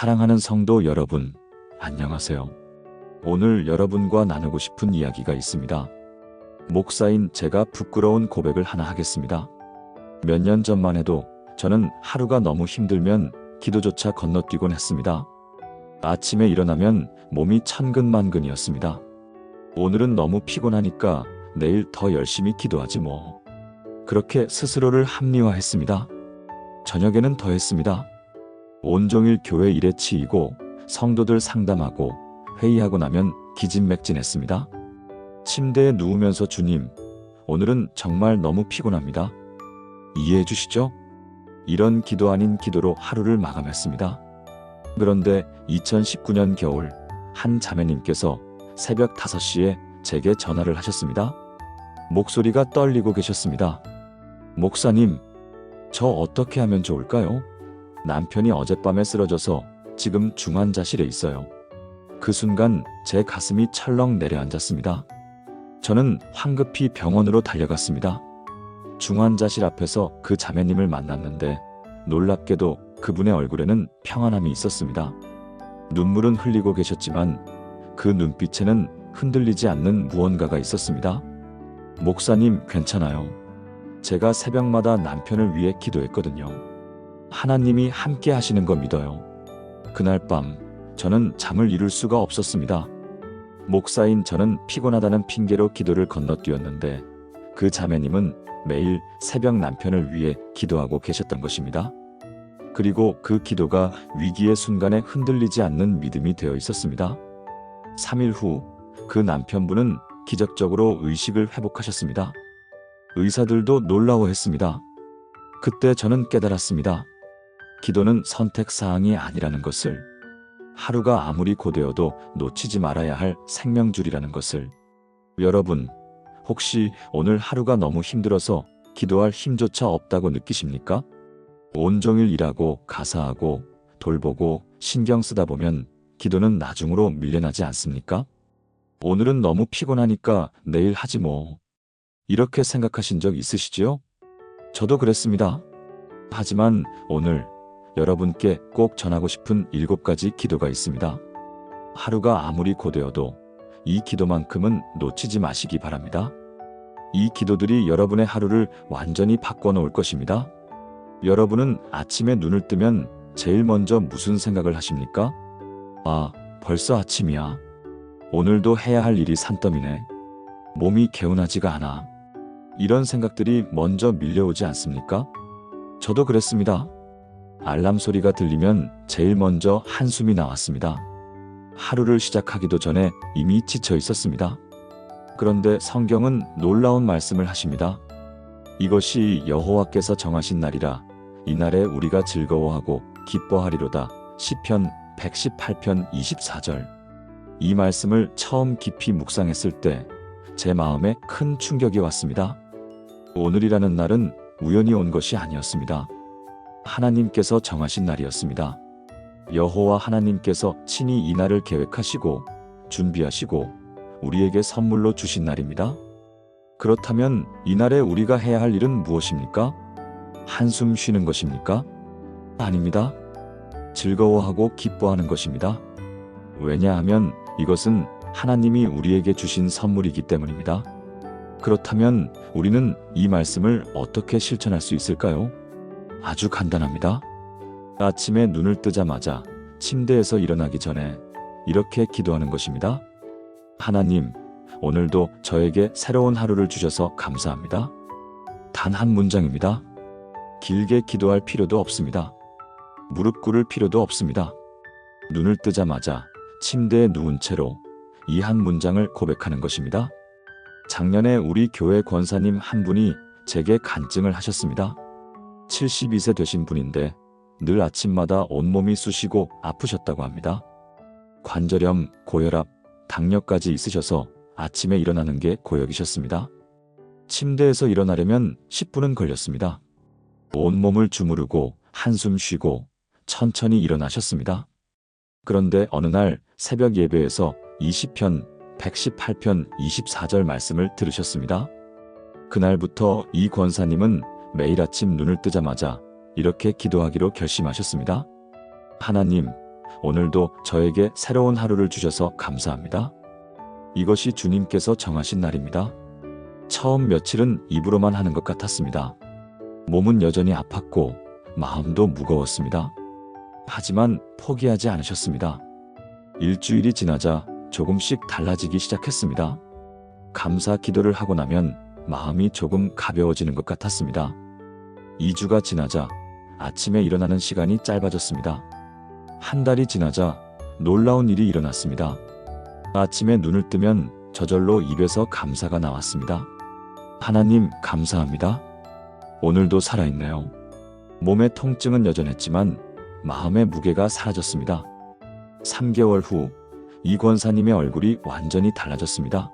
사랑하는 성도 여러분, 안녕하세요. 오늘 여러분과 나누고 싶은 이야기가 있습니다. 목사인 제가 부끄러운 고백을 하나 하겠습니다. 몇 년 전만 해도 저는 하루가 너무 힘들면 기도조차 건너뛰곤 했습니다. 아침에 일어나면 몸이 천근만근이었습니다. 오늘은 너무 피곤하니까 내일 더 열심히 기도하지 뭐. 그렇게 스스로를 합리화했습니다. 저녁에는 더 했습니다. 온종일 교회 일에 치이고 성도들 상담하고 회의하고 나면 기진맥진했습니다. 침대에 누우면서 주님, 오늘은 정말 너무 피곤합니다. 이해해 주시죠? 이런 기도 아닌 기도로 하루를 마감했습니다. 그런데 2019년 겨울 한 자매님께서 새벽 5시에 제게 전화를 하셨습니다. 목소리가 떨리고 계셨습니다. 목사님, 저 어떻게 하면 좋을까요? 남편이 어젯밤에 쓰러져서 지금 중환자실에 있어요. 그 순간 제 가슴이 철렁 내려앉았습니다. 저는 황급히 병원으로 달려갔습니다. 중환자실 앞에서 그 자매님을 만났는데 놀랍게도 그분의 얼굴에는 평안함이 있었습니다. 눈물은 흘리고 계셨지만 그 눈빛에는 흔들리지 않는 무언가가 있었습니다. 목사님, 괜찮아요. 제가 새벽마다 남편을 위해 기도했거든요. 하나님이 함께 하시는 거 믿어요. 그날 밤 저는 잠을 이룰 수가 없었습니다. 목사인 저는 피곤하다는 핑계로 기도를 건너뛰었는데 그 자매님은 매일 새벽 남편을 위해 기도하고 계셨던 것입니다. 그리고 그 기도가 위기의 순간에 흔들리지 않는 믿음이 되어 있었습니다. 3일 후 그 남편분은 기적적으로 의식을 회복하셨습니다. 의사들도 놀라워했습니다. 그때 저는 깨달았습니다. 기도는 선택사항이 아니라는 것을, 하루가 아무리 고되어도 놓치지 말아야 할 생명줄이라는 것을. 여러분, 혹시 오늘 하루가 너무 힘들어서 기도할 힘조차 없다고 느끼십니까? 온종일 일하고 가사하고 돌보고 신경 쓰다 보면 기도는 나중으로 밀려나지 않습니까? 오늘은 너무 피곤하니까 내일 하지 뭐. 이렇게 생각하신 적 있으시지요? 저도 그랬습니다. 하지만 오늘 여러분께 꼭 전하고 싶은 7가지 기도가 있습니다. 하루가 아무리 고되어도 이 기도만큼은 놓치지 마시기 바랍니다. 이 기도들이 여러분의 하루를 완전히 바꿔놓을 것입니다. 여러분은 아침에 눈을 뜨면 제일 먼저 무슨 생각을 하십니까? 아, 벌써 아침이야. 오늘도 해야 할 일이 산더미네. 몸이 개운하지가 않아. 이런 생각들이 먼저 밀려오지 않습니까? 저도 그랬습니다. 알람 소리가 들리면 제일 먼저 한숨이 나왔습니다. 하루를 시작하기도 전에 이미 지쳐 있었습니다. 그런데 성경은 놀라운 말씀을 하십니다. 이것이 여호와께서 정하신 날이라 이날에 우리가 즐거워하고 기뻐하리로다. 시편 118편 24절. 이 말씀을 처음 깊이 묵상했을 때 제 마음에 큰 충격이 왔습니다. 오늘이라는 날은 우연히 온 것이 아니었습니다. 하나님께서 정하신 날이었습니다. 여호와 하나님께서 친히 이 날을 계획하시고 준비하시고 우리에게 선물로 주신 날입니다. 그렇다면 이 날에 우리가 해야 할 일은 무엇입니까? 한숨 쉬는 것입니까? 아닙니다. 즐거워하고 기뻐하는 것입니다. 왜냐하면 이것은 하나님이 우리에게 주신 선물이기 때문입니다. 그렇다면 우리는 이 말씀을 어떻게 실천할 수 있을까요? 아주 간단합니다. 아침에 눈을 뜨자마자 침대에서 일어나기 전에 이렇게 기도하는 것입니다. 하나님, 오늘도 저에게 새로운 하루를 주셔서 감사합니다. 단 한 문장입니다. 길게 기도할 필요도 없습니다. 무릎 꿇을 필요도 없습니다. 눈을 뜨자마자 침대에 누운 채로 이 한 문장을 고백하는 것입니다. 작년에 우리 교회 권사님 한 분이 제게 간증을 하셨습니다. 72세 되신 분인데 늘 아침마다 온몸이 쑤시고 아프셨다고 합니다. 관절염, 고혈압, 당뇨까지 있으셔서 아침에 일어나는 게 고역이셨습니다. 침대에서 일어나려면 10분은 걸렸습니다. 온몸을 주무르고 한숨 쉬고 천천히 일어나셨습니다. 그런데 어느 날 새벽 예배에서 20편 118편 24절 말씀을 들으셨습니다. 그날부터 이 권사님은 매일 아침 눈을 뜨자마자 이렇게 기도하기로 결심하셨습니다. 하나님, 오늘도 저에게 새로운 하루를 주셔서 감사합니다. 이것이 주님께서 정하신 날입니다. 처음 며칠은 입으로만 하는 것 같았습니다. 몸은 여전히 아팠고 마음도 무거웠습니다. 하지만 포기하지 않으셨습니다. 일주일이 지나자 조금씩 달라지기 시작했습니다. 감사 기도를 하고 나면 마음이 조금 가벼워지는 것 같았습니다. 2주가 지나자 아침에 일어나는 시간이 짧아졌습니다. 한 달이 지나자 놀라운 일이 일어났습니다. 아침에 눈을 뜨면 저절로 입에서 감사가 나왔습니다. 하나님, 감사합니다. 오늘도 살아있네요. 몸의 통증은 여전했지만 마음의 무게가 사라졌습니다. 3개월 후 이 권사님의 얼굴이 완전히 달라졌습니다.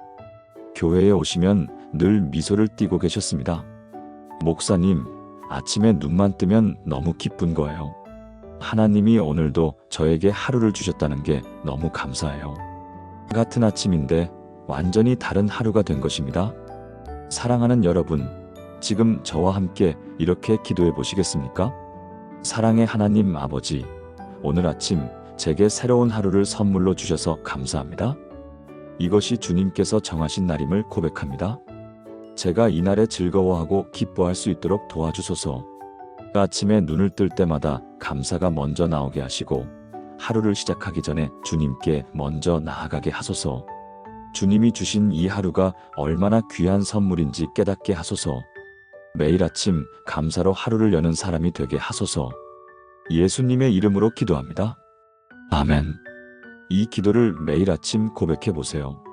교회에 오시면 늘 미소를 띠고 계셨습니다. 목사님, 아침에 눈만 뜨면 너무 기쁜 거예요. 하나님이 오늘도 저에게 하루를 주셨다는 게 너무 감사해요. 같은 아침인데 완전히 다른 하루가 된 것입니다. 사랑하는 여러분, 지금 저와 함께 이렇게 기도해 보시겠습니까? 사랑의 하나님 아버지, 오늘 아침 제게 새로운 하루를 선물로 주셔서 감사합니다. 이것이 주님께서 정하신 날임을 고백합니다. 제가 이날에 즐거워하고 기뻐할 수 있도록 도와주소서. 아침에 눈을 뜰 때마다 감사가 먼저 나오게 하시고 하루를 시작하기 전에 주님께 먼저 나아가게 하소서. 주님이 주신 이 하루가 얼마나 귀한 선물인지 깨닫게 하소서. 매일 아침 감사로 하루를 여는 사람이 되게 하소서. 예수님의 이름으로 기도합니다. 아멘. 이 기도를 매일 아침 고백해 보세요.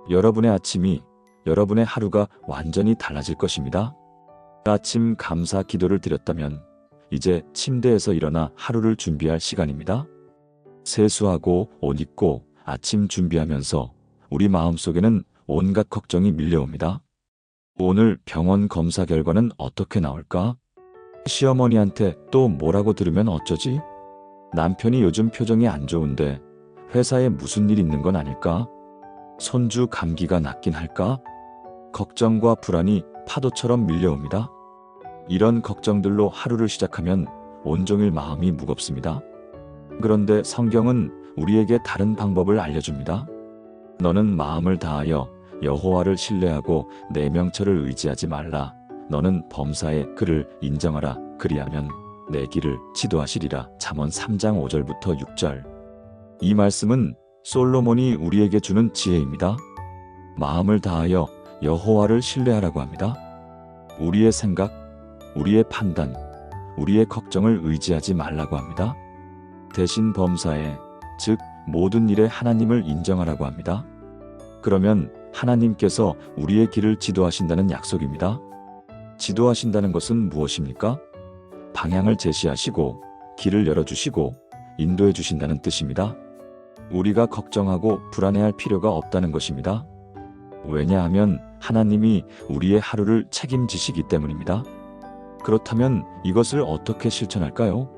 여러분의 아침이, 여러분의 하루가 완전히 달라질 것입니다. 아침 감사 기도를 드렸다면 이제 침대에서 일어나 하루를 준비할 시간입니다. 세수하고 옷 입고 아침 준비하면서 우리 마음속에는 온갖 걱정이 밀려옵니다. 오늘 병원 검사 결과는 어떻게 나올까? 시어머니한테 또 뭐라고 들으면 어쩌지? 남편이 요즘 표정이 안 좋은데 회사에 무슨 일 있는 건 아닐까? 손주 감기가 낫긴 할까? 걱정과 불안이 파도처럼 밀려옵니다. 이런 걱정들로 하루를 시작하면 온종일 마음이 무겁습니다. 그런데 성경은 우리에게 다른 방법을 알려줍니다. 너는 마음을 다하여 여호와를 신뢰하고 내 명철을 의지하지 말라. 너는 범사의 그를 인정하라. 그리하면 내 길을 지도하시리라. 잠언 3장 5절부터 6절. 이 말씀은 솔로몬이 우리에게 주는 지혜입니다. 마음을 다하여 여호와를 신뢰하라고 합니다. 우리의 생각, 우리의 판단, 우리의 걱정을 의지하지 말라고 합니다. 대신 범사에, 즉 모든 일에 하나님을 인정하라고 합니다. 그러면 하나님께서 우리의 길을 지도하신다는 약속입니다. 지도하신다는 것은 무엇입니까? 방향을 제시하시고 길을 열어주시고 인도해 주신다는 뜻입니다. 우리가 걱정하고 불안해할 필요가 없다는 것입니다. 왜냐하면 하나님이 우리의 하루를 책임지시기 때문입니다. 그렇다면 이것을 어떻게 실천할까요?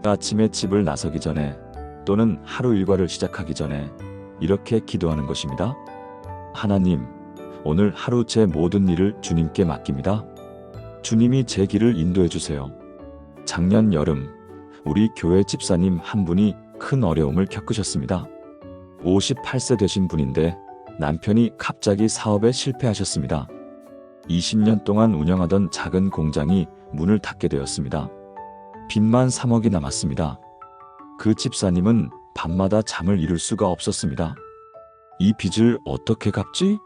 아침에 집을 나서기 전에 또는 하루 일과를 시작하기 전에 이렇게 기도하는 것입니다. 하나님, 오늘 하루 제 모든 일을 주님께 맡깁니다. 주님이 제 길을 인도해 주세요. 작년 여름 우리 교회 집사님 한 분이 큰 어려움을 겪으셨습니다. 58세 되신 분인데 남편이 갑자기 사업에 실패하셨습니다. 20년 동안 운영하던 작은 공장이 문을 닫게 되었습니다. 빚만 3억이 남았습니다. 그 집사님은 밤마다 잠을 이룰 수가 없었습니다. 이 빚을 어떻게 갚지?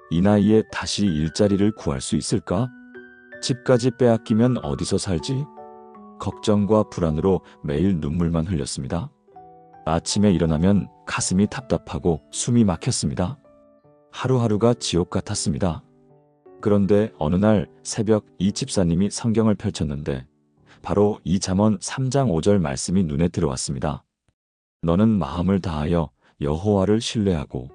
이 나이에 다시 일자리를 구할 수 있을까? 집까지 빼앗기면 어디서 살지? 걱정과 불안으로 매일 눈물만 흘렸습니다. 아침에 일어나면 가슴이 답답하고 숨이 막혔습니다. 하루하루가 지옥 같았습니다. 그런데 어느 날 새벽 이 집사님이 성경을 펼쳤는데 바로 이 잠언 3장 5절 말씀이 눈에 들어왔습니다. 너는 마음을 다하여 여호와를 신뢰하고.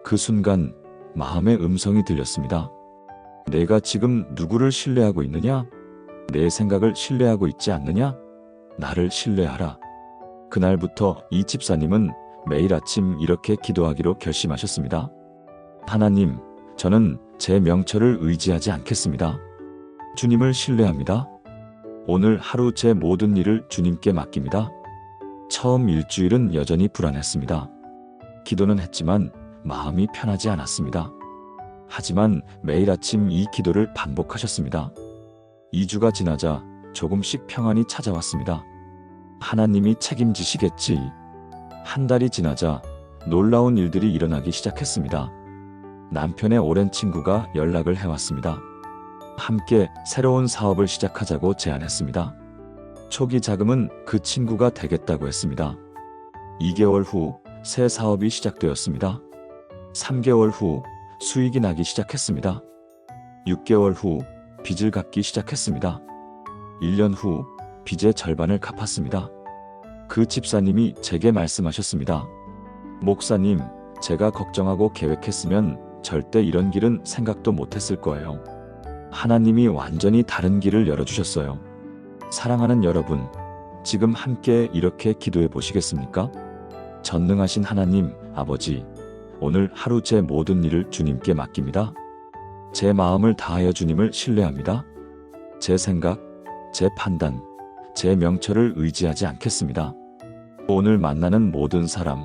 그 순간 마음의 음성이 들렸습니다. 내가 지금 누구를 신뢰하고 있느냐? 내 생각을 신뢰하고 있지 않느냐? 나를 신뢰하라. 그날부터 이 집사님은 매일 아침 이렇게 기도하기로 결심하셨습니다. 하나님, 저는 제 명철을 의지하지 않겠습니다. 주님을 신뢰합니다. 오늘 하루 제 모든 일을 주님께 맡깁니다. 처음 일주일은 여전히 불안했습니다. 기도는 했지만 마음이 편하지 않았습니다. 하지만 매일 아침 이 기도를 반복하셨습니다. 2주가 지나자 조금씩 평안이 찾아왔습니다. 하나님이 책임지시겠지. 한 달이 지나자 놀라운 일들이 일어나기 시작했습니다. 남편의 오랜 친구가 연락을 해왔습니다. 함께 새로운 사업을 시작하자고 제안했습니다. 초기 자금은 그 친구가 되겠다고 했습니다. 2개월 후 새 사업이 시작되었습니다. 3개월 후 수익이 나기 시작했습니다. 6개월 후 빚을 갚기 시작했습니다. 1년 후 빚의 절반을 갚았습니다. 그 집사님이 제게 말씀하셨습니다. 목사님, 제가 걱정하고 계획했으면 절대 이런 길은 생각도 못했을 거예요. 하나님이 완전히 다른 길을 열어주셨어요. 사랑하는 여러분, 지금 함께 이렇게 기도해 보시겠습니까? 전능하신 하나님, 아버지, 오늘 하루 제 모든 일을 주님께 맡깁니다. 제 마음을 다하여 주님을 신뢰합니다. 제 생각, 제 판단, 제 명철을 의지하지 않겠습니다. 오늘 만나는 모든 사람,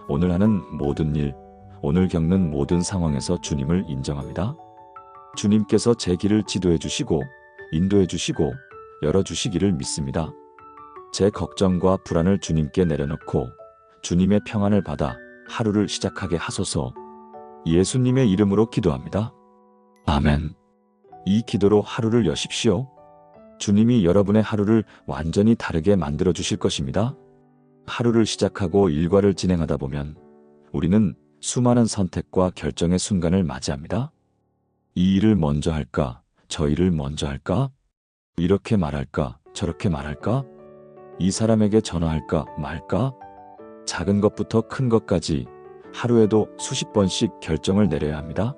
오늘 하는 모든 일, 오늘 겪는 모든 상황에서 주님을 인정합니다. 주님께서 제 길을 지도해 주시고 인도해 주시고 열어주시기를 믿습니다. 제 걱정과 불안을 주님께 내려놓고 주님의 평안을 받아 하루를 시작하게 하소서. 예수님의 이름으로 기도합니다. 아멘. 이 기도로 하루를 여십시오. 주님이 여러분의 하루를 완전히 다르게 만들어 주실 것입니다. 하루를 시작하고 일과를 진행하다 보면 우리는 수많은 선택과 결정의 순간을 맞이합니다. 이 일을 먼저 할까? 저 일을 먼저 할까? 이렇게 말할까? 저렇게 말할까? 이 사람에게 전화할까? 말까? 작은 것부터 큰 것까지 하루에도 수십 번씩 결정을 내려야 합니다.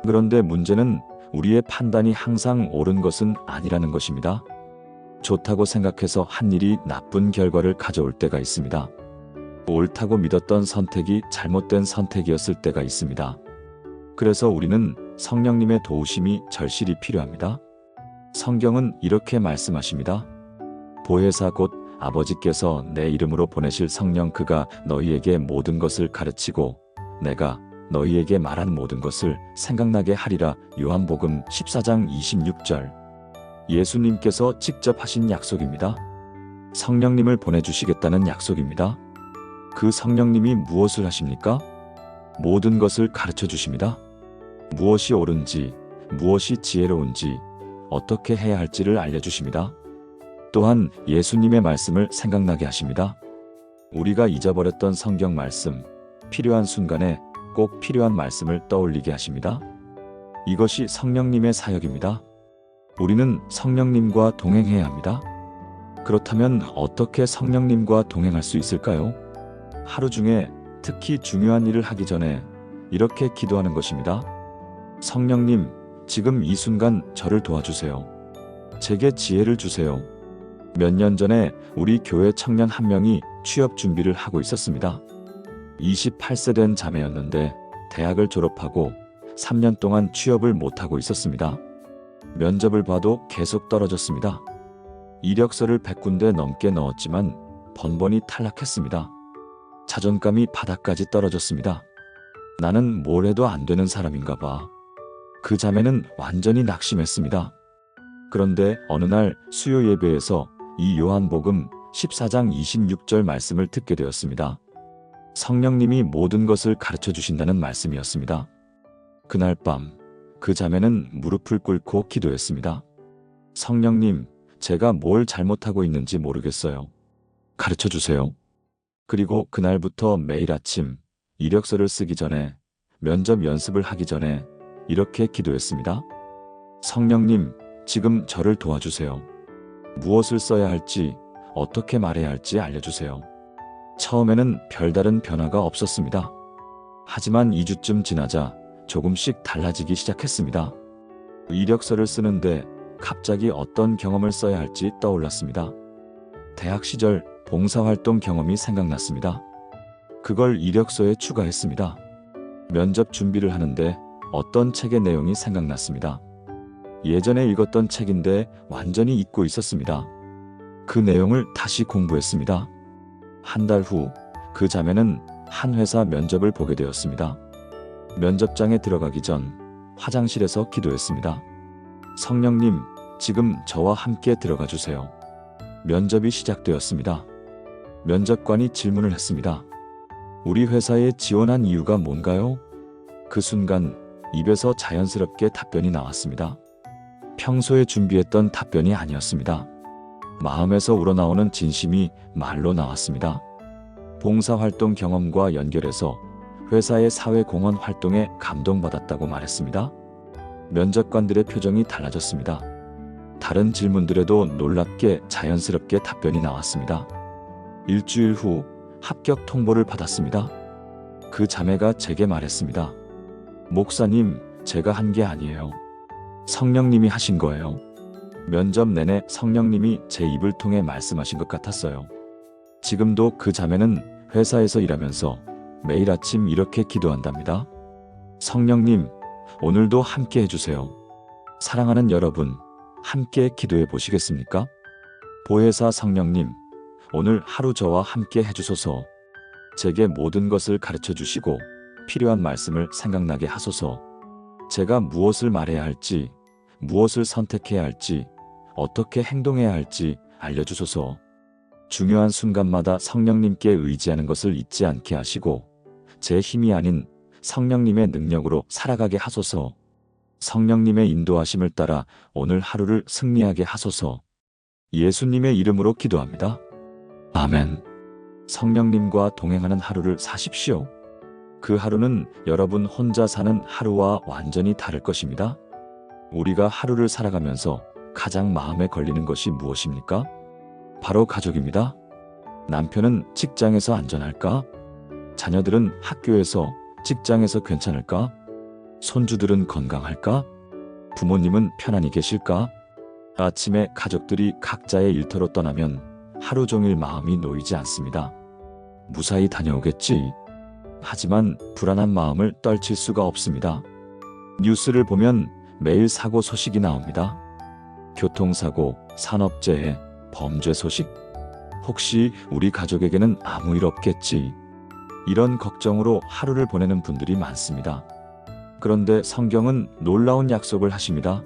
그런데 문제는 우리의 판단이 항상 옳은 것은 아니라는 것입니다. 좋다고 생각해서 한 일이 나쁜 결과를 가져올 때가 있습니다. 옳다고 믿었던 선택이 잘못된 선택이었을 때가 있습니다. 그래서 우리는 성령님의 도우심이 절실히 필요합니다. 성경은 이렇게 말씀하십니다. 보혜사 곧 아버지께서 내 이름으로 보내실 성령 그가 너희에게 모든 것을 가르치고 내가 너희에게 말한 모든 것을 생각나게 하리라. 요한복음 14장 26절. 예수님께서 직접 하신 약속입니다. 성령님을 보내주시겠다는 약속입니다. 그 성령님이 무엇을 하십니까? 모든 것을 가르쳐 주십니다. 무엇이 옳은지, 무엇이 지혜로운지, 어떻게 해야 할지를 알려주십니다. 또한 예수님의 말씀을 생각나게 하십니다. 우리가 잊어버렸던 성경 말씀, 필요한 순간에 꼭 필요한 말씀을 떠올리게 하십니다. 이것이 성령님의 사역입니다. 우리는 성령님과 동행해야 합니다. 그렇다면 어떻게 성령님과 동행할 수 있을까요? 하루 중에 특히 중요한 일을 하기 전에 이렇게 기도하는 것입니다. 성령님, 지금 이 순간 저를 도와주세요. 제게 지혜를 주세요. 몇 년 전에 우리 교회 청년 한 명이 취업 준비를 하고 있었습니다. 28세 된 자매였는데 대학을 졸업하고 3년 동안 취업을 못하고 있었습니다. 면접을 봐도 계속 떨어졌습니다. 이력서를 100군데 넘게 넣었지만 번번이 탈락했습니다. 자존감이 바닥까지 떨어졌습니다. 나는 뭘 해도 안 되는 사람인가 봐. 그 자매는 완전히 낙심했습니다. 그런데 어느 날 수요 예배에서 이 요한복음 14장 26절 말씀을 듣게 되었습니다. 성령님이 모든 것을 가르쳐 주신다는 말씀이었습니다. 그날 밤 그 자매는 무릎을 꿇고 기도했습니다. 성령님, 제가 뭘 잘못하고 있는지 모르겠어요. 가르쳐 주세요. 그리고 그날부터 매일 아침 이력서를 쓰기 전에, 면접 연습을 하기 전에 이렇게 기도했습니다. 성령님, 지금 저를 도와주세요. 무엇을 써야 할지, 어떻게 말해야 할지 알려주세요. 처음에는 별다른 변화가 없었습니다. 하지만 2주쯤 지나자 조금씩 달라지기 시작했습니다. 이력서를 쓰는데 갑자기 어떤 경험을 써야 할지 떠올랐습니다. 대학 시절 봉사활동 경험이 생각났습니다. 그걸 이력서에 추가했습니다. 면접 준비를 하는데 어떤 책의 내용이 생각났습니다. 예전에 읽었던 책인데 완전히 잊고 있었습니다. 그 내용을 다시 공부했습니다. 한 달 후 그 자매는 한 회사 면접을 보게 되었습니다. 면접장에 들어가기 전 화장실에서 기도했습니다. 성령님, 지금 저와 함께 들어가 주세요. 면접이 시작되었습니다. 면접관이 질문을 했습니다. 우리 회사에 지원한 이유가 뭔가요? 그 순간 입에서 자연스럽게 답변이 나왔습니다. 평소에 준비했던 답변이 아니었습니다. 마음에서 우러나오는 진심이 말로 나왔습니다. 봉사활동 경험과 연결해서 회사의 사회공헌 활동에 감동받았다고 말했습니다. 면접관들의 표정이 달라졌습니다. 다른 질문들에도 놀랍게 자연스럽게 답변이 나왔습니다. 일주일 후 합격 통보를 받았습니다. 그 자매가 제게 말했습니다. 목사님, 제가 한 게 아니에요. 성령님이 하신 거예요. 면접 내내 성령님이 제 입을 통해 말씀하신 것 같았어요. 지금도 그 자매는 회사에서 일하면서 매일 아침 이렇게 기도한답니다. 성령님, 오늘도 함께 해주세요. 사랑하는 여러분, 함께 기도해 보시겠습니까? 보혜사 성령님, 오늘 하루 저와 함께 해주소서. 제게 모든 것을 가르쳐 주시고 필요한 말씀을 생각나게 하소서. 제가 무엇을 말해야 할지, 무엇을 선택해야 할지, 어떻게 행동해야 할지 알려주소서. 중요한 순간마다 성령님께 의지하는 것을 잊지 않게 하시고 제 힘이 아닌 성령님의 능력으로 살아가게 하소서. 성령님의 인도하심을 따라 오늘 하루를 승리하게 하소서. 예수님의 이름으로 기도합니다. 아멘. 성령님과 동행하는 하루를 사십시오. 그 하루는 여러분 혼자 사는 하루와 완전히 다를 것입니다. 우리가 하루를 살아가면서 가장 마음에 걸리는 것이 무엇입니까? 바로 가족입니다. 남편은 직장에서 안전할까? 자녀들은 학교에서, 직장에서 괜찮을까? 손주들은 건강할까? 부모님은 편안히 계실까? 아침에 가족들이 각자의 일터로 떠나면 하루 종일 마음이 놓이지 않습니다. 무사히 다녀오겠지. 하지만 불안한 마음을 떨칠 수가 없습니다. 뉴스를 보면 매일 사고 소식이 나옵니다. 교통사고, 산업재해, 범죄 소식? 혹시 우리 가족에게는 아무 일 없겠지? 이런 걱정으로 하루를 보내는 분들이 많습니다. 그런데 성경은 놀라운 약속을 하십니다.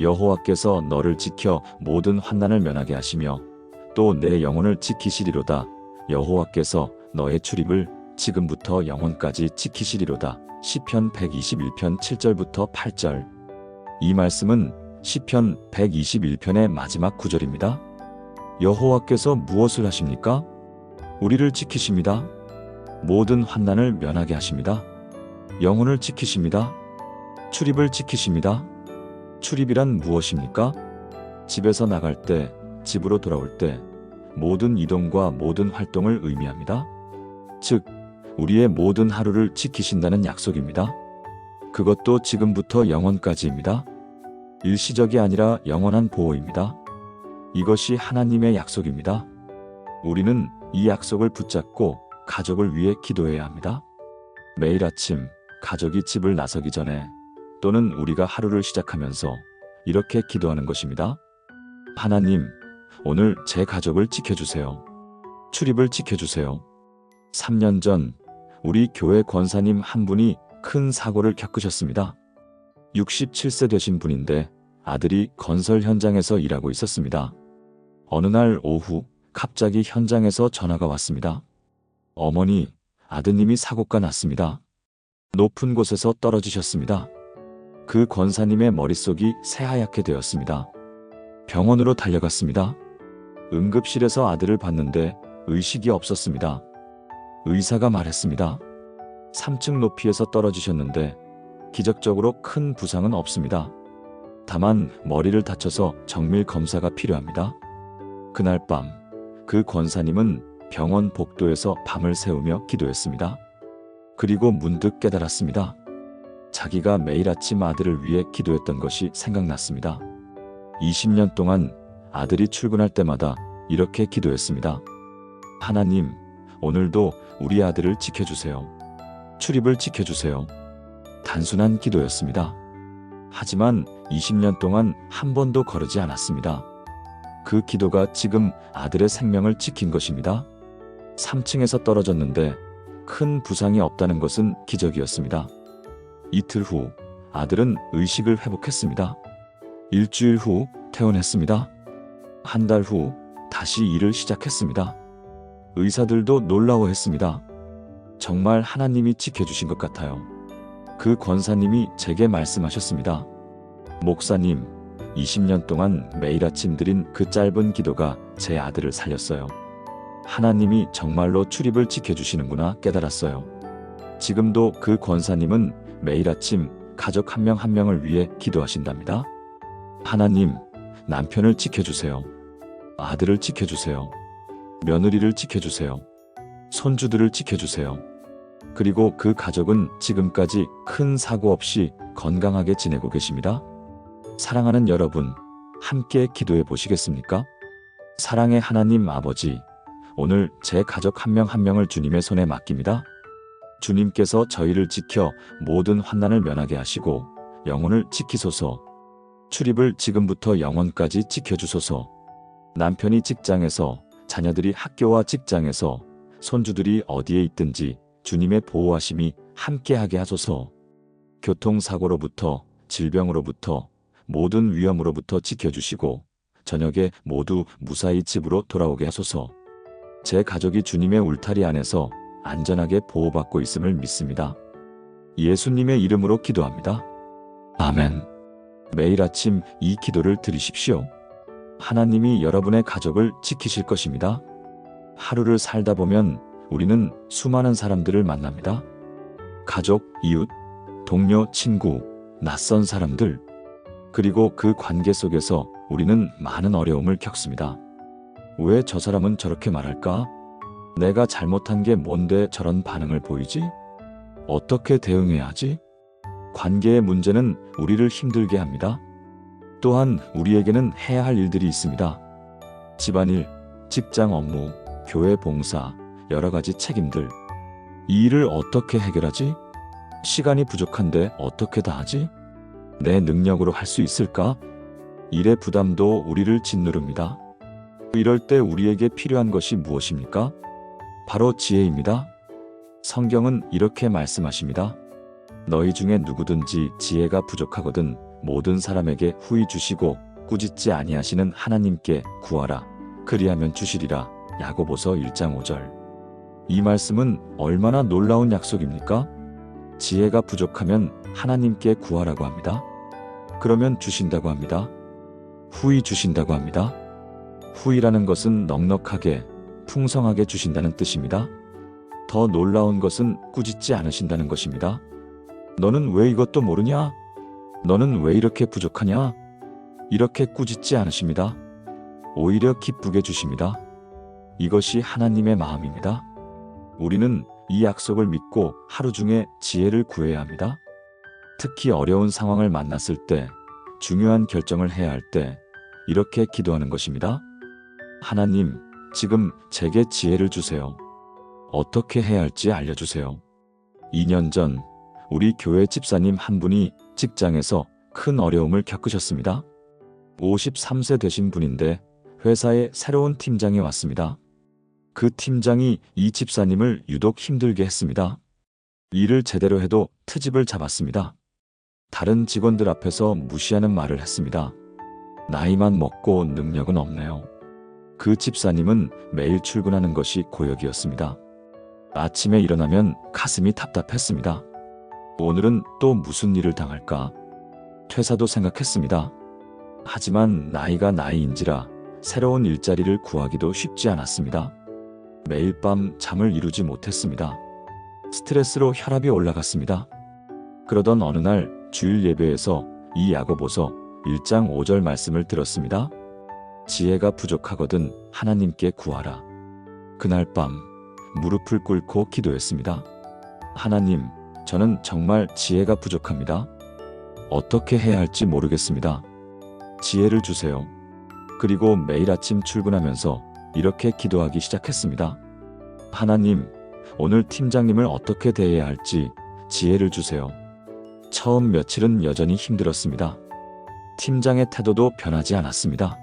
여호와께서 너를 지켜 모든 환난을 면하게 하시며 또 내 영혼을 지키시리로다. 여호와께서 너의 출입을 지금부터 영혼까지 지키시리로다. 시편 121편 7절부터 8절. 이 말씀은 시편 121편의 마지막 구절입니다. 여호와께서 무엇을 하십니까? 우리를 지키십니다. 모든 환난을 면하게 하십니다. 영혼을 지키십니다. 출입을 지키십니다. 출입이란 무엇입니까? 집에서 나갈 때, 집으로 돌아올 때 모든 이동과 모든 활동을 의미합니다. 즉, 우리의 모든 하루를 지키신다는 약속입니다. 그것도 지금부터 영원까지입니다. 일시적이 아니라 영원한 보호입니다. 이것이 하나님의 약속입니다. 우리는 이 약속을 붙잡고 가족을 위해 기도해야 합니다. 매일 아침 가족이 집을 나서기 전에 또는 우리가 하루를 시작하면서 이렇게 기도하는 것입니다. 하나님, 오늘 제 가족을 지켜주세요. 출입을 지켜주세요. 3년 전 우리 교회 권사님 한 분이 큰 사고를 겪으셨습니다. 67세 되신 분인데 아들이 건설 현장에서 일하고 있었습니다. 어느 날 오후 갑자기 현장에서 전화가 왔습니다. 어머니, 아드님이 사고가 났습니다. 높은 곳에서 떨어지셨습니다. 그 권사님의 머릿속이 새하얗게 되었습니다. 병원으로 달려갔습니다. 응급실에서 아들을 봤는데 의식이 없었습니다. 의사가 말했습니다. 3층 높이에서 떨어지셨는데 기적적으로 큰 부상은 없습니다. 다만 머리를 다쳐서 정밀 검사가 필요합니다. 그날 밤 그 권사님은 병원 복도에서 밤을 새우며 기도했습니다. 그리고 문득 깨달았습니다. 자기가 매일 아침 아들을 위해 기도했던 것이 생각났습니다. 20년 동안 아들이 출근할 때마다 이렇게 기도했습니다. 하나님, 오늘도 우리 아들을 지켜주세요. 출입을 지켜주세요. 단순한 기도였습니다. 하지만 20년 동안 한 번도 거르지 않았습니다. 그 기도가 지금 아들의 생명을 지킨 것입니다. 3층에서 떨어졌는데 큰 부상이 없다는 것은 기적이었습니다. 이틀 후 아들은 의식을 회복했습니다. 일주일 후 퇴원했습니다. 한 달 후 다시 일을 시작했습니다. 의사들도 놀라워했습니다. 정말 하나님이 지켜주신 것 같아요. 그 권사님이 제게 말씀하셨습니다. 목사님, 20년 동안 매일 아침 드린 그 짧은 기도가 제 아들을 살렸어요. 하나님이 정말로 출입을 지켜주시는구나 깨달았어요. 지금도 그 권사님은 매일 아침 가족 한 명 한 명을 위해 기도하신답니다. 하나님, 남편을 지켜주세요. 아들을 지켜주세요. 며느리를 지켜주세요. 손주들을 지켜주세요. 그리고 그 가족은 지금까지 큰 사고 없이 건강하게 지내고 계십니다. 사랑하는 여러분, 함께 기도해 보시겠습니까? 사랑의 하나님 아버지, 오늘 제 가족 한 명 한 명을 주님의 손에 맡깁니다. 주님께서 저희를 지켜 모든 환난을 면하게 하시고 영혼을 지키소서. 출입을 지금부터 영원까지 지켜주소서. 남편이 직장에서, 자녀들이 학교와 직장에서, 손주들이 어디에 있든지 주님의 보호하심이 함께하게 하소서. 교통사고로부터, 질병으로부터, 모든 위험으로부터 지켜주시고 저녁에 모두 무사히 집으로 돌아오게 하소서. 제 가족이 주님의 울타리 안에서 안전하게 보호받고 있음을 믿습니다. 예수님의 이름으로 기도합니다. 아멘. 매일 아침 이 기도를 드리십시오. 하나님이 여러분의 가족을 지키실 것입니다. 하루를 살다 보면 우리는 수많은 사람들을 만납니다. 가족, 이웃, 동료, 친구, 낯선 사람들. 그리고 그 관계 속에서 우리는 많은 어려움을 겪습니다. 왜 저 사람은 저렇게 말할까? 내가 잘못한 게 뭔데 저런 반응을 보이지? 어떻게 대응해야 하지? 관계의 문제는 우리를 힘들게 합니다. 또한 우리에게는 해야 할 일들이 있습니다. 집안일, 직장 업무, 교회 봉사, 여러 가지 책임들. 이 일을 어떻게 해결하지? 시간이 부족한데 어떻게 다 하지? 내 능력으로 할 수 있을까? 일의 부담도 우리를 짓누릅니다. 이럴 때 우리에게 필요한 것이 무엇입니까? 바로 지혜입니다. 성경은 이렇게 말씀하십니다. 너희 중에 누구든지 지혜가 부족하거든 모든 사람에게 후히 주시고 꾸짖지 아니하시는 하나님께 구하라. 그리하면 주시리라. 야고보서 1장 5절. 이 말씀은 얼마나 놀라운 약속입니까? 지혜가 부족하면 하나님께 구하라고 합니다. 그러면 주신다고 합니다. 후히 주신다고 합니다. 후히라는 것은 넉넉하게, 풍성하게 주신다는 뜻입니다. 더 놀라운 것은 꾸짖지 않으신다는 것입니다. 너는 왜 이것도 모르냐? 너는 왜 이렇게 부족하냐? 이렇게 꾸짖지 않으십니다. 오히려 기쁘게 주십니다. 이것이 하나님의 마음입니다. 우리는 이 약속을 믿고 하루 중에 지혜를 구해야 합니다. 특히 어려운 상황을 만났을 때, 중요한 결정을 해야 할 때 이렇게 기도하는 것입니다. 하나님, 지금 제게 지혜를 주세요. 어떻게 해야 할지 알려주세요. 2년 전 우리 교회 집사님 한 분이 직장에서 큰 어려움을 겪으셨습니다. 53세 되신 분인데 회사에 새로운 팀장이 왔습니다. 그 팀장이 이 집사님을 유독 힘들게 했습니다. 일을 제대로 해도 트집을 잡았습니다. 다른 직원들 앞에서 무시하는 말을 했습니다. 나이만 먹고 능력은 없네요. 그 집사님은 매일 출근하는 것이 고역이었습니다. 아침에 일어나면 가슴이 답답했습니다. 오늘은 또 무슨 일을 당할까? 퇴사도 생각했습니다. 하지만 나이가 나이인지라 새로운 일자리를 구하기도 쉽지 않았습니다. 매일 밤 잠을 이루지 못했습니다. 스트레스로 혈압이 올라갔습니다. 그러던 어느 날 주일 예배에서 이 야고보서 1장 5절 말씀을 들었습니다. 지혜가 부족하거든 하나님께 구하라. 그날 밤 무릎을 꿇고 기도했습니다. 하나님, 저는 정말 지혜가 부족합니다. 어떻게 해야 할지 모르겠습니다. 지혜를 주세요. 그리고 매일 아침 출근하면서 이렇게 기도하기 시작했습니다. 하나님, 오늘 팀장님을 어떻게 대해야 할지 지혜를 주세요. 처음 며칠은 여전히 힘들었습니다. 팀장의 태도도 변하지 않았습니다.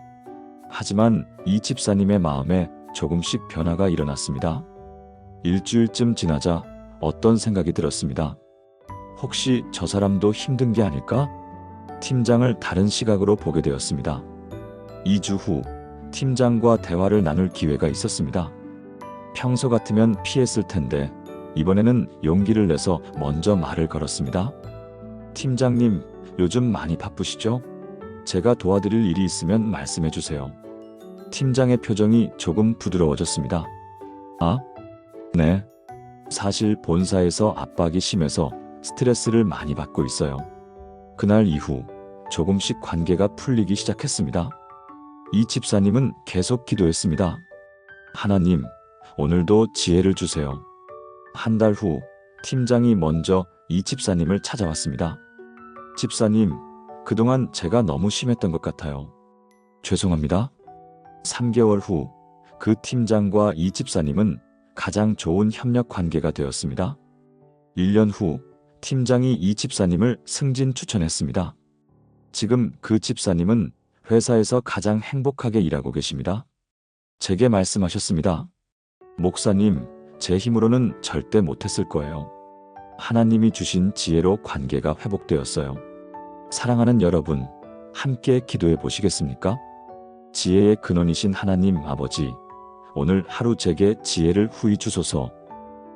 하지만 이 집사님의 마음에 조금씩 변화가 일어났습니다. 일주일쯤 지나자 어떤 생각이 들었습니다. 혹시 저 사람도 힘든 게 아닐까? 팀장을 다른 시각으로 보게 되었습니다. 2주 후 팀장과 대화를 나눌 기회가 있었습니다. 평소 같으면 피했을 텐데 이번에는 용기를 내서 먼저 말을 걸었습니다. 팀장님, 요즘 많이 바쁘시죠? 제가 도와드릴 일이 있으면 말씀해 주세요. 팀장의 표정이 조금 부드러워졌습니다. 아? 네. 사실 본사에서 압박이 심해서 스트레스를 많이 받고 있어요. 그날 이후 조금씩 관계가 풀리기 시작했습니다. 이 집사님은 계속 기도했습니다. 하나님, 오늘도 지혜를 주세요. 한 달 후 팀장이 먼저 이 집사님을 찾아왔습니다. 집사님, 그동안 제가 너무 심했던 것 같아요. 죄송합니다. 3개월 후 그 팀장과 이 집사님은 가장 좋은 협력 관계가 되었습니다. 1년 후 팀장이 이 집사님을 승진 추천했습니다. 지금 그 집사님은 회사에서 가장 행복하게 일하고 계십니다. 제게 말씀하셨습니다. 목사님, 제 힘으로는 절대 못했을 거예요. 하나님이 주신 지혜로 관계가 회복되었어요. 사랑하는 여러분, 함께 기도해 보시겠습니까? 지혜의 근원이신 하나님 아버지, 오늘 하루 제게 지혜를 후히 주소서.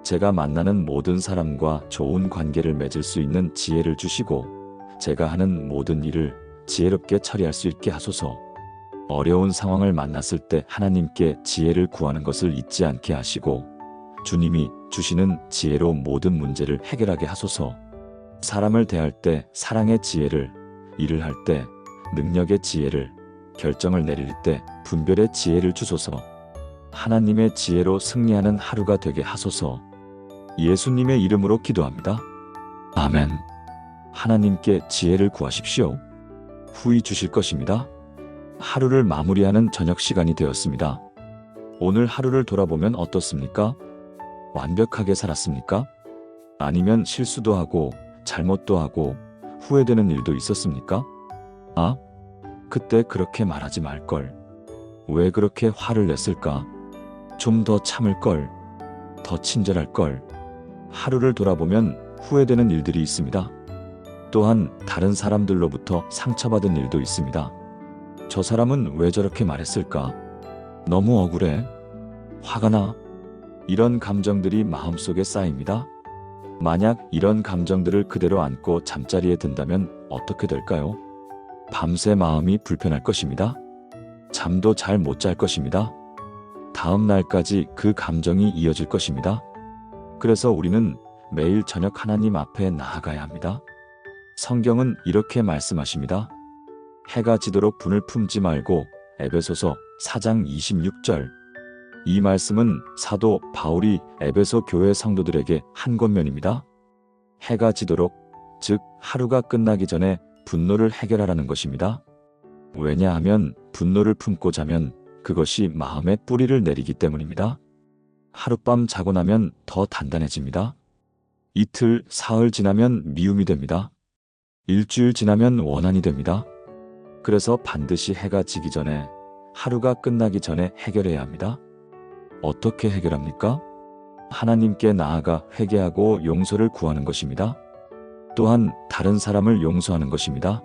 제가 만나는 모든 사람과 좋은 관계를 맺을 수 있는 지혜를 주시고 제가 하는 모든 일을 지혜롭게 처리할 수 있게 하소서. 어려운 상황을 만났을 때 하나님께 지혜를 구하는 것을 잊지 않게 하시고 주님이 주시는 지혜로 모든 문제를 해결하게 하소서. 사람을 대할 때 사랑의 지혜를, 일을 할 때 능력의 지혜를, 결정을 내릴 때 분별의 지혜를 주소서. 하나님의 지혜로 승리하는 하루가 되게 하소서. 예수님의 이름으로 기도합니다. 아멘. 하나님께 지혜를 구하십시오. 후히 주실 것입니다. 하루를 마무리하는 저녁 시간이 되었습니다. 오늘 하루를 돌아보면 어떻습니까? 완벽하게 살았습니까? 아니면 실수도 하고 잘못도 하고 후회되는 일도 있었습니까? 아, 그때 그렇게 말하지 말걸. 왜 그렇게 화를 냈을까? 좀 더 참을걸. 더 친절할걸. 하루를 돌아보면 후회되는 일들이 있습니다. 또한 다른 사람들로부터 상처받은 일도 있습니다. 저 사람은 왜 저렇게 말했을까? 너무 억울해. 화가 나. 이런 감정들이 마음속에 쌓입니다. 만약 이런 감정들을 그대로 안고 잠자리에 든다면 어떻게 될까요? 밤새 마음이 불편할 것입니다. 잠도 잘 못 잘 것입니다. 다음 날까지 그 감정이 이어질 것입니다. 그래서 우리는 매일 저녁 하나님 앞에 나아가야 합니다. 성경은 이렇게 말씀하십니다. 해가 지도록 분을 품지 말고. 에베소서 4장 26절. 이 말씀은 사도 바울이 에베소 교회 성도들에게 한 권면입니다. 해가 지도록, 즉 하루가 끝나기 전에 분노를 해결하라는 것입니다. 왜냐하면 분노를 품고 자면 그것이 마음에 뿌리를 내리기 때문입니다. 하룻밤 자고 나면 더 단단해집니다. 이틀, 사흘 지나면 미움이 됩니다. 일주일 지나면 원한이 됩니다. 그래서 반드시 해가 지기 전에, 하루가 끝나기 전에 해결해야 합니다. 어떻게 해결합니까? 하나님께 나아가 회개하고 용서를 구하는 것입니다. 또한 다른 사람을 용서하는 것입니다.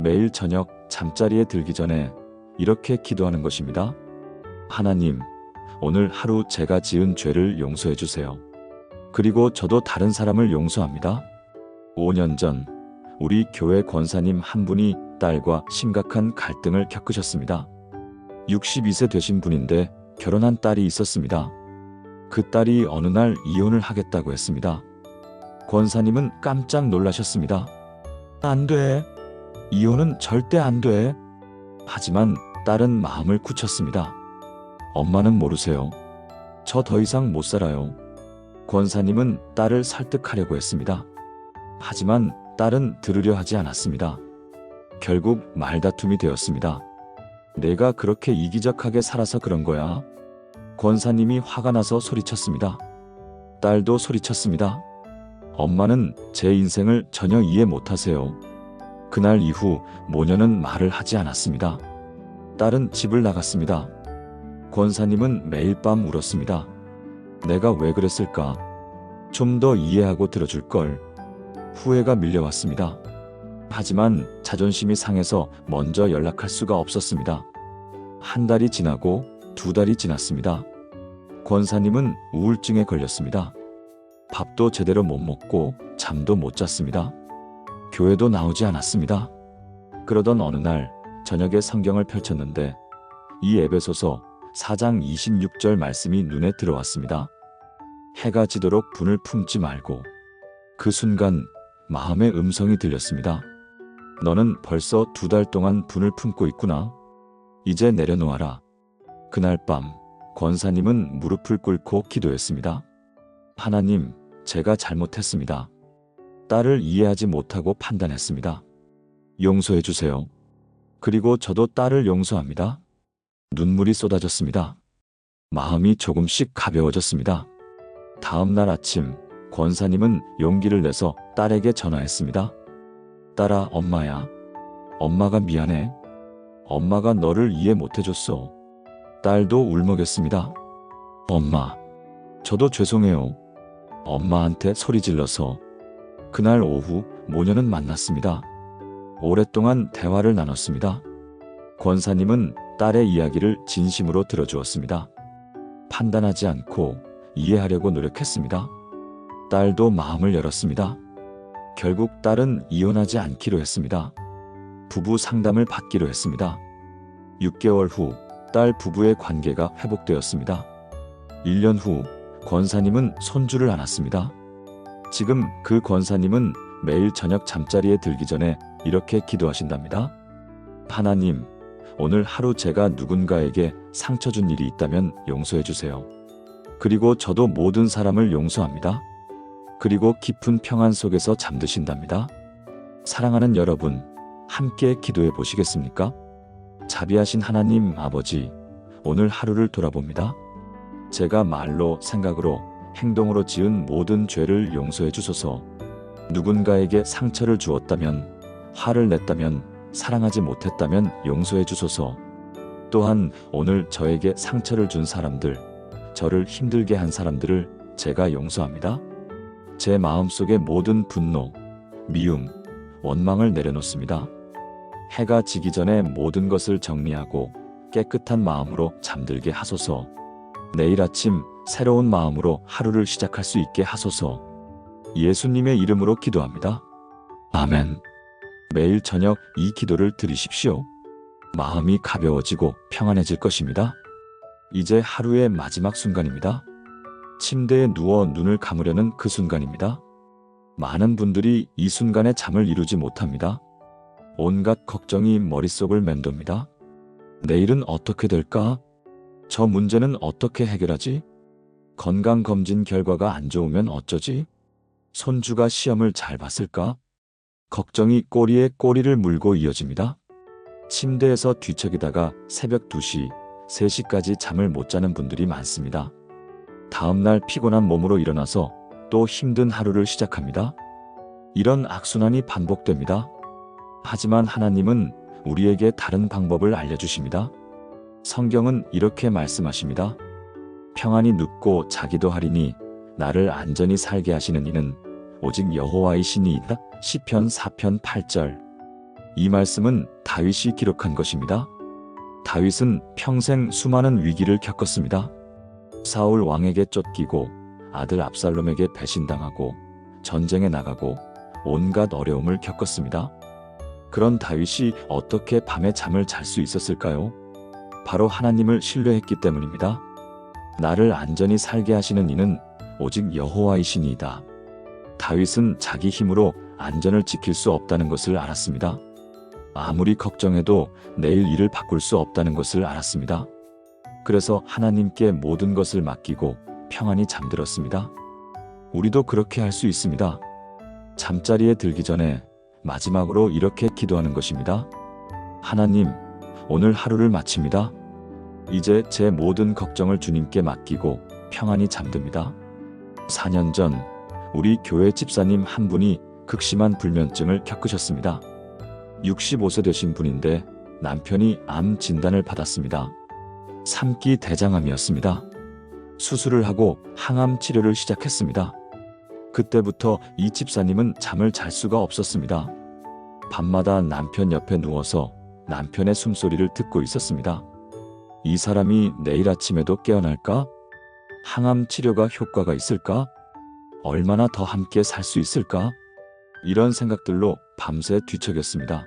매일 저녁 잠자리에 들기 전에 이렇게 기도하는 것입니다. 하나님, 오늘 하루 제가 지은 죄를 용서해 주세요. 그리고 저도 다른 사람을 용서합니다. 5년 전 우리 교회 권사님 한 분이 딸과 심각한 갈등을 겪으셨습니다. 62세 되신 분인데 결혼한 딸이 있었습니다. 그 딸이 어느 날 이혼을 하겠다고 했습니다. 권사님은 깜짝 놀라셨습니다. 안 돼. 이혼은 절대 안 돼. 하지만 딸은 마음을 굳혔습니다. 엄마는 모르세요. 저 더 이상 못 살아요. 권사님은 딸을 설득하려고 했습니다. 하지만 딸은 들으려 하지 않았습니다. 결국 말다툼이 되었습니다. 내가 그렇게 이기적하게 살아서 그런 거야. 권사님이 화가 나서 소리쳤습니다. 딸도 소리쳤습니다. 엄마는 제 인생을 전혀 이해 못하세요. 그날 이후 모녀는 말을 하지 않았습니다. 딸은 집을 나갔습니다. 권사님은 매일 밤 울었습니다. 내가 왜 그랬을까? 좀 더 이해하고 들어줄 걸. 후회가 밀려왔습니다. 하지만 자존심이 상해서 먼저 연락할 수가 없었습니다. 한 달이 지나고 두 달이 지났습니다. 권사님은 우울증에 걸렸습니다. 밥도 제대로 못 먹고 잠도 못 잤습니다. 교회도 나오지 않았습니다. 그러던 어느 날 저녁에 성경을 펼쳤는데 이 에베소서 4장 26절 말씀이 눈에 들어왔습니다. 해가 지도록 분을 품지 말고. 그 순간 마음의 음성이 들렸습니다. 너는 벌써 두 달 동안 분을 품고 있구나. 이제 내려놓아라. 그날 밤 권사님은 무릎을 꿇고 기도했습니다. 하나님, 제가 잘못했습니다. 딸을 이해하지 못하고 판단했습니다. 용서해 주세요. 그리고 저도 딸을 용서합니다. 눈물이 쏟아졌습니다. 마음이 조금씩 가벼워졌습니다. 다음 날 아침 권사님은 용기를 내서 딸에게 전화했습니다. 딸아, 엄마야. 엄마가 미안해. 엄마가 너를 이해 못해줬어. 딸도 울먹였습니다. 엄마, 저도 죄송해요. 엄마한테 소리 질러서. 그날 오후 모녀는 만났습니다. 오랫동안 대화를 나눴습니다. 권사님은 딸의 이야기를 진심으로 들어주었습니다. 판단하지 않고 이해하려고 노력했습니다. 딸도 마음을 열었습니다. 결국 딸은 이혼하지 않기로 했습니다. 부부 상담을 받기로 했습니다. 6개월 후 딸 부부의 관계가 회복되었습니다. 1년 후 권사님은 손주를 안았습니다. 지금 그 권사님은 매일 저녁 잠자리에 들기 전에 이렇게 기도하신답니다. 하나님, 오늘 하루 제가 누군가에게 상처 준 일이 있다면 용서해 주세요. 그리고 저도 모든 사람을 용서합니다. 그리고 깊은 평안 속에서 잠드신답니다. 사랑하는 여러분, 함께 기도해 보시겠습니까? 자비하신 하나님 아버지, 오늘 하루를 돌아봅니다. 제가 말로, 생각으로, 행동으로 지은 모든 죄를 용서해 주소서. 누군가에게 상처를 주었다면, 화를 냈다면, 사랑하지 못했다면 용서해 주소서. 또한 오늘 저에게 상처를 준 사람들, 저를 힘들게 한 사람들을 제가 용서합니다. 제 마음속의 모든 분노, 미움, 원망을 내려놓습니다. 해가 지기 전에 모든 것을 정리하고 깨끗한 마음으로 잠들게 하소서. 내일 아침 새로운 마음으로 하루를 시작할 수 있게 하소서. 예수님의 이름으로 기도합니다. 아멘. 매일 저녁 이 기도를 드리십시오. 마음이 가벼워지고 평안해질 것입니다. 이제 하루의 마지막 순간입니다. 침대에 누워 눈을 감으려는 그 순간입니다. 많은 분들이 이 순간에 잠을 이루지 못합니다. 온갖 걱정이 머릿속을 맴돕니다. 내일은 어떻게 될까? 저 문제는 어떻게 해결하지? 건강검진 결과가 안 좋으면 어쩌지? 손주가 시험을 잘 봤을까? 걱정이 꼬리에 꼬리를 물고 이어집니다. 침대에서 뒤척이다가 새벽 2시, 3시까지 잠을 못 자는 분들이 많습니다. 다음날 피곤한 몸으로 일어나서 또 힘든 하루를 시작합니다. 이런 악순환이 반복됩니다. 하지만 하나님은 우리에게 다른 방법을 알려주십니다. 성경은 이렇게 말씀하십니다. 평안히 눕고 자기도 하리니 나를 안전히 살게 하시는 이는 오직 여호와이시니이다. 시편 4편 8절. 이 말씀은 다윗이 기록한 것입니다. 다윗은 평생 수많은 위기를 겪었습니다. 사울 왕에게 쫓기고 아들 압살롬에게 배신당하고 전쟁에 나가고 온갖 어려움을 겪었습니다. 그런 다윗이 어떻게 밤에 잠을 잘 수 있었을까요? 바로 하나님을 신뢰했기 때문입니다. 나를 안전히 살게 하시는 이는 오직 여호와이시니이다. 다윗은 자기 힘으로 안전을 지킬 수 없다는 것을 알았습니다. 아무리 걱정해도 내일 일을 바꿀 수 없다는 것을 알았습니다. 그래서 하나님께 모든 것을 맡기고 평안히 잠들었습니다. 우리도 그렇게 할 수 있습니다. 잠자리에 들기 전에 마지막으로 이렇게 기도하는 것입니다. 하나님, 오늘 하루를 마칩니다. 이제 제 모든 걱정을 주님께 맡기고 평안히 잠듭니다. 4년 전 우리 교회 집사님 한 분이 극심한 불면증을 겪으셨습니다. 65세 되신 분인데 남편이 암 진단을 받았습니다. 3기 대장암이었습니다. 수술을 하고 항암 치료를 시작했습니다. 그때부터 이 집사님은 잠을 잘 수가 없었습니다. 밤마다 남편 옆에 누워서 남편의 숨소리를 듣고 있었습니다. 이 사람이 내일 아침에도 깨어날까? 항암 치료가 효과가 있을까? 얼마나 더 함께 살 수 있을까? 이런 생각들로 밤새 뒤척였습니다.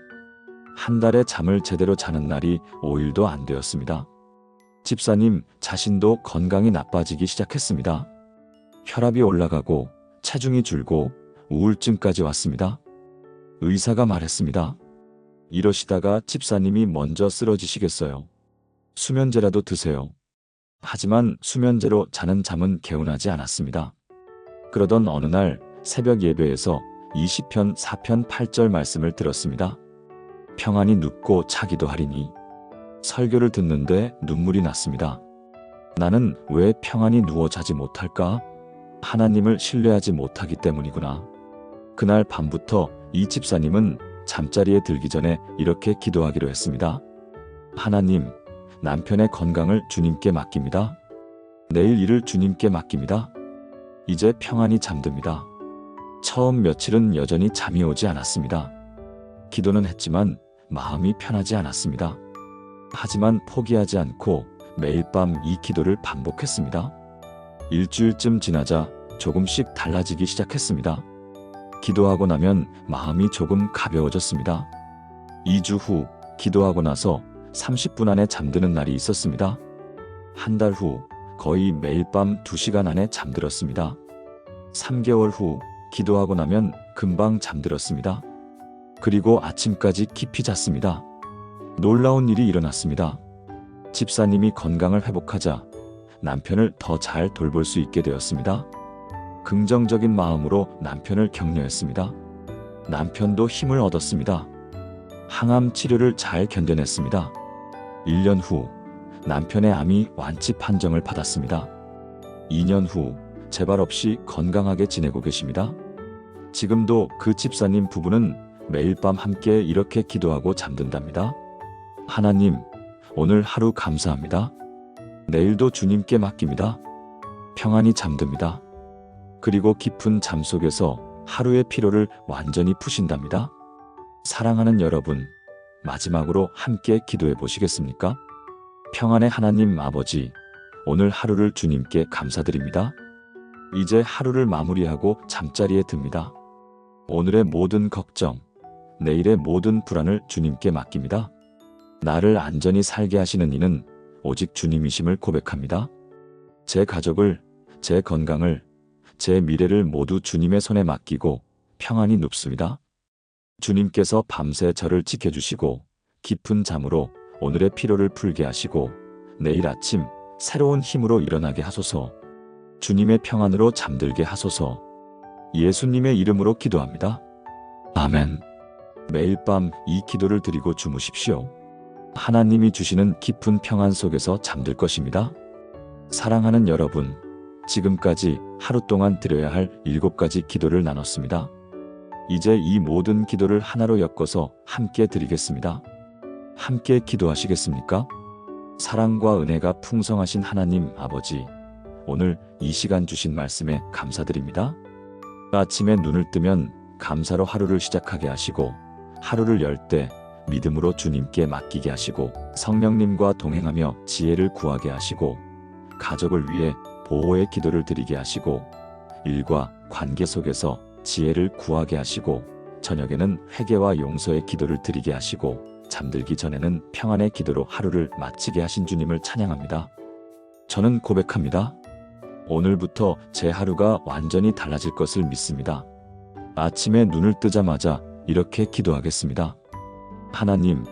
한 달에 잠을 제대로 자는 날이 5일도 안 되었습니다. 집사님 자신도 건강이 나빠지기 시작했습니다. 혈압이 올라가고 체중이 줄고 우울증까지 왔습니다. 의사가 말했습니다. 이러시다가 집사님이 먼저 쓰러지시겠어요. 수면제라도 드세요. 하지만 수면제로 자는 잠은 개운하지 않았습니다. 그러던 어느 날 새벽 예배에서 20편 4편 8절 말씀을 들었습니다. 평안히 눕고 자기도 하리니. 설교를 듣는데 눈물이 났습니다. 나는 왜 평안히 누워 자지 못할까? 하나님을 신뢰하지 못하기 때문이구나. 그날 밤부터 이 집사님은 잠자리에 들기 전에 이렇게 기도하기로 했습니다. 하나님, 남편의 건강을 주님께 맡깁니다. 내일 일을 주님께 맡깁니다. 이제 평안히 잠듭니다. 처음 며칠은 여전히 잠이 오지 않았습니다. 기도는 했지만 마음이 편하지 않았습니다. 하지만 포기하지 않고 매일 밤 이 기도를 반복했습니다. 일주일쯤 지나자 조금씩 달라지기 시작했습니다. 기도하고 나면 마음이 조금 가벼워졌습니다. 2주 후 기도하고 나서 30분 안에 잠드는 날이 있었습니다. 한 달 후 거의 매일 밤 2시간 안에 잠들었습니다. 3개월 후 기도하고 나면 금방 잠들었습니다. 그리고 아침까지 깊이 잤습니다. 놀라운 일이 일어났습니다. 집사님이 건강을 회복하자 남편을 더 잘 돌볼 수 있게 되었습니다. 긍정적인 마음으로 남편을 격려했습니다. 남편도 힘을 얻었습니다. 항암 치료를 잘 견뎌냈습니다. 1년 후 남편의 암이 완치 판정을 받았습니다. 2년 후 재발 없이 건강하게 지내고 계십니다. 지금도 그 집사님 부부는 매일 밤 함께 이렇게 기도하고 잠든답니다. 하나님, 오늘 하루 감사합니다. 내일도 주님께 맡깁니다. 평안히 잠듭니다. 그리고 깊은 잠 속에서 하루의 피로를 완전히 푸신답니다. 사랑하는 여러분, 마지막으로 함께 기도해 보시겠습니까? 평안의 하나님 아버지, 오늘 하루를 주님께 감사드립니다. 이제 하루를 마무리하고 잠자리에 듭니다. 오늘의 모든 걱정, 내일의 모든 불안을 주님께 맡깁니다. 나를 안전히 살게 하시는 이는 오직 주님이심을 고백합니다. 제 가족을, 제 건강을, 제 미래를 모두 주님의 손에 맡기고 평안히 눕습니다. 주님께서 밤새 저를 지켜주시고 깊은 잠으로 오늘의 피로를 풀게 하시고 내일 아침 새로운 힘으로 일어나게 하소서. 주님의 평안으로 잠들게 하소서. 예수님의 이름으로 기도합니다. 아멘. 매일 밤 이 기도를 드리고 주무십시오. 하나님이 주시는 깊은 평안 속에서 잠들 것입니다. 사랑하는 여러분, 지금까지 하루 동안 드려야 할 7가지 기도를 나눴습니다. 이제 이 모든 기도를 하나로 엮어서 함께 드리겠습니다. 함께 기도하시겠습니까? 사랑과 은혜가 풍성하신 하나님 아버지, 오늘 이 시간 주신 말씀에 감사드립니다. 아침에 눈을 뜨면 감사로 하루를 시작하게 하시고 하루를 열 때 믿음으로 주님께 맡기게 하시고 성령님과 동행하며 지혜를 구하게 하시고 가족을 위해 보호의 기도를 드리게 하시고 일과 관계 속에서 지혜를 구하게 하시고 저녁에는 회개와 용서의 기도를 드리게 하시고 잠들기 전에는 평안의 기도로 하루를 마치게 하신 주님을 찬양합니다. 저는 고백합니다. 오늘부터 제 하루가 완전히 달라질 것을 믿습니다. 아침에 눈을 뜨자마자 이렇게 기도하겠습니다. 하나님,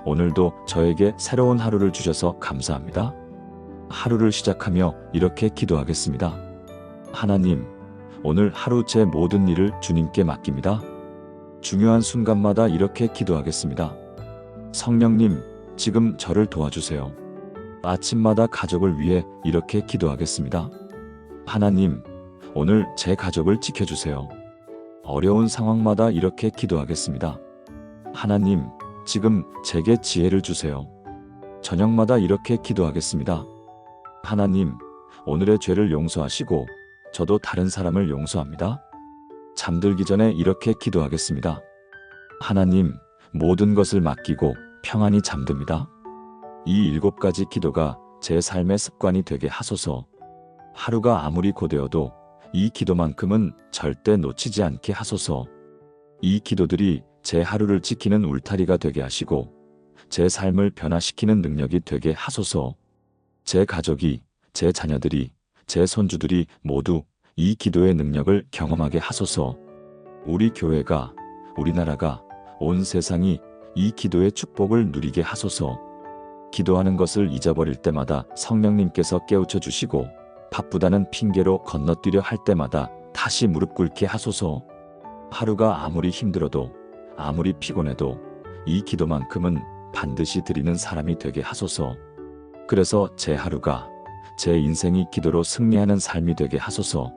오늘도 저에게 새로운 하루를 주셔서 감사합니다. 하루를 시작하며 이렇게 기도하겠습니다. 하나님, 오늘 하루 제 모든 일을 주님께 맡깁니다. 중요한 순간마다 이렇게 기도하겠습니다. 성령님, 지금 저를 도와주세요. 아침마다 가족을 위해 이렇게 기도하겠습니다. 하나님, 오늘 제 가족을 지켜주세요. 어려운 상황마다 이렇게 기도하겠습니다. 하나님, 지금 제게 지혜를 주세요. 저녁마다 이렇게 기도하겠습니다. 하나님, 오늘의 죄를 용서하시고 저도 다른 사람을 용서합니다. 잠들기 전에 이렇게 기도하겠습니다. 하나님, 모든 것을 맡기고 평안히 잠듭니다. 이 7가지 기도가 제 삶의 습관이 되게 하소서. 하루가 아무리 고되어도 이 기도만큼은 절대 놓치지 않게 하소서. 이 기도들이 제 하루를 지키는 울타리가 되게 하시고 제 삶을 변화시키는 능력이 되게 하소서. 제 가족이, 제 자녀들이, 제 손주들이 모두 이 기도의 능력을 경험하게 하소서. 우리 교회가, 우리나라가, 온 세상이 이 기도의 축복을 누리게 하소서. 기도하는 것을 잊어버릴 때마다 성령님께서 깨우쳐 주시고 바쁘다는 핑계로 건너뛰려 할 때마다 다시 무릎 꿇게 하소서. 하루가 아무리 힘들어도 아무리 피곤해도 이 기도만큼은 반드시 드리는 사람이 되게 하소서. 그래서 제 하루가, 제 인생이 기도로 승리하는 삶이 되게 하소서.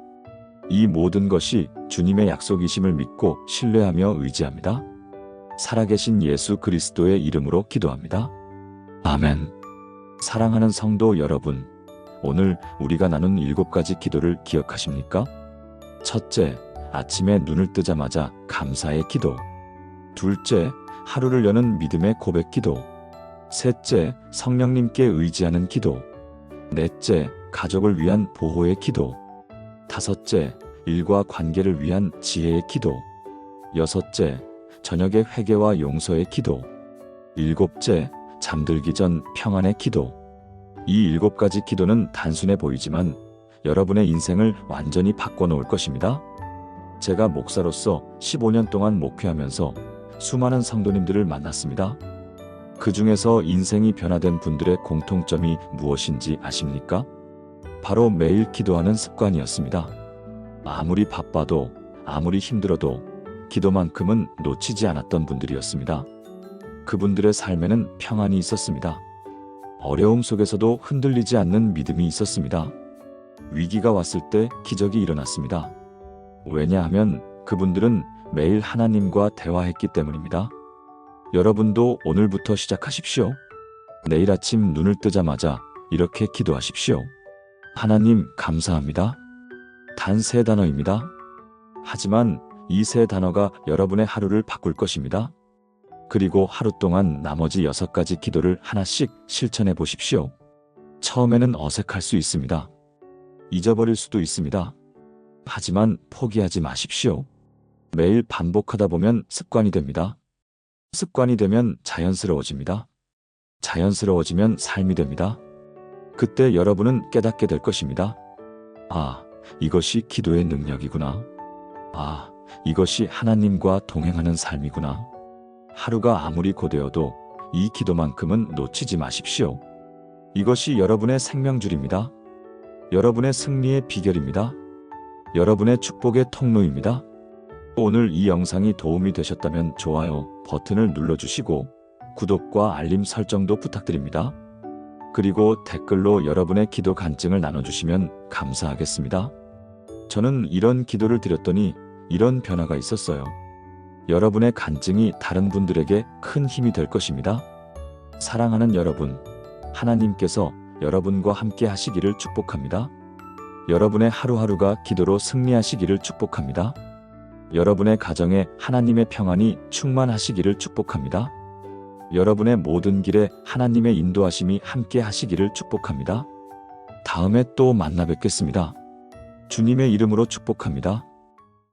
이 모든 것이 주님의 약속이심을 믿고 신뢰하며 의지합니다. 살아계신 예수 그리스도의 이름으로 기도합니다. 아멘. 사랑하는 성도 여러분, 오늘 우리가 나눈 7가지 기도를 기억하십니까? 첫째, 아침에 눈을 뜨자마자 감사의 기도. 둘째, 하루를 여는 믿음의 고백 기도. 셋째, 성령님께 의지하는 기도. 넷째, 가족을 위한 보호의 기도. 다섯째, 일과 관계를 위한 지혜의 기도. 여섯째, 저녁의 회개와 용서의 기도. 일곱째, 잠들기 전 평안의 기도. 이 7가지 기도는 단순해 보이지만 여러분의 인생을 완전히 바꿔놓을 것입니다. 제가 목사로서 15년 동안 목회하면서 수많은 성도님들을 만났습니다. 그 중에서 인생이 변화된 분들의 공통점이 무엇인지 아십니까? 바로 매일 기도하는 습관이었습니다. 아무리 바빠도 아무리 힘들어도 기도만큼은 놓치지 않았던 분들이었습니다. 그분들의 삶에는 평안이 있었습니다. 어려움 속에서도 흔들리지 않는 믿음이 있었습니다. 위기가 왔을 때 기적이 일어났습니다. 왜냐하면 그분들은 매일 하나님과 대화했기 때문입니다. 여러분도 오늘부터 시작하십시오. 내일 아침 눈을 뜨자마자 이렇게 기도하십시오. 하나님, 감사합니다. 단 3단어입니다. 하지만 이 3단어가 여러분의 하루를 바꿀 것입니다. 그리고 하루 동안 나머지 6가지 기도를 하나씩 실천해 보십시오. 처음에는 어색할 수 있습니다. 잊어버릴 수도 있습니다. 하지만 포기하지 마십시오. 매일 반복하다 보면 습관이 됩니다. 습관이 되면 자연스러워집니다. 자연스러워지면 삶이 됩니다. 그때 여러분은 깨닫게 될 것입니다. 아, 이것이 기도의 능력이구나. 아, 이것이 하나님과 동행하는 삶이구나. 하루가 아무리 고되어도 이 기도만큼은 놓치지 마십시오. 이것이 여러분의 생명줄입니다. 여러분의 승리의 비결입니다. 여러분의 축복의 통로입니다. 오늘 이 영상이 도움이 되셨다면 좋아요 버튼을 눌러주시고 구독과 알림 설정도 부탁드립니다. 그리고 댓글로 여러분의 기도 간증을 나눠주시면 감사하겠습니다. 저는 이런 기도를 드렸더니 이런 변화가 있었어요. 여러분의 간증이 다른 분들에게 큰 힘이 될 것입니다. 사랑하는 여러분, 하나님께서 여러분과 함께 하시기를 축복합니다. 여러분의 하루하루가 기도로 승리하시기를 축복합니다. 여러분의 가정에 하나님의 평안이 충만하시기를 축복합니다. 여러분의 모든 길에 하나님의 인도하심이 함께 하시기를 축복합니다. 다음에 또 만나 뵙겠습니다. 주님의 이름으로 축복합니다.